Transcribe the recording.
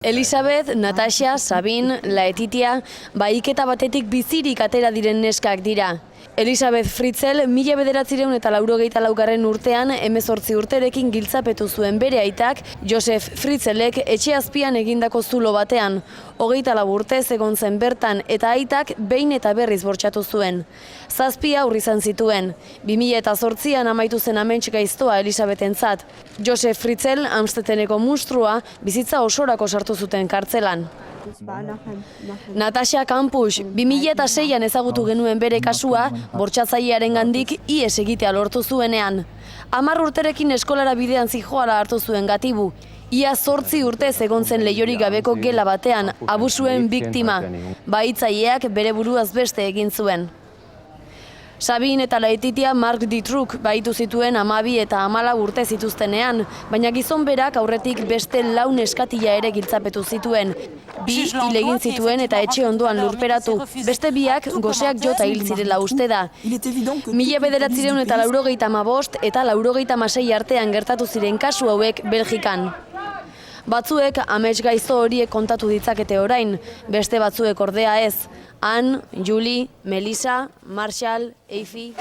Elisabeth, Natasha, Sabin, Laetitia, bahiketa batetik bizirik atera diren neskak dira. Elisabeth Fritzl, 1984 urtean 18 urterekin giltzapetu zuen bere aitak, Josef Fritzlek etxe azpian egindako zulo batean. 24 urtez egon zen bertan eta aitak behin eta berriz bortxatu zuen. 7 haur izan zituen. 2008an amaitu zen amets gaiztoa Elisabetentzat. Josef Fritzl, Amsteteneko munstrua, bizitza osorako sartu zuten kartzelan. Natasha Campus, 2006an ezagutu genuen bere kasua, bortxatzailearengandik ihes egitea lortu zuenean. 10 urterekin eskolara bidean zijoala hartu zuen gatibu. Ia 8 urtez egon zen leihorik gabeko gela batean, abusuen biktima. Bahitzaileak bere buruaz beste egin zuen. Sabin eta Laetitia Mark Ditruk bahitu zituen 12 eta 14 urte zituztenean, baina gizon berak aurretik beste 4 neskatila ere giltzapetu zituen. 2 hil egin zituen eta etxe ondoan lurperatu, beste 2 goseak jota hil zirela uste da. 1985 eta 86 artean gertatu ziren kasu hauek Belgikan. Batzuek amets gaizto horiek kontatu ditzakete orain, beste batzuek ordea ez. Anne, Julie, Melissa, Marshall, Eifi...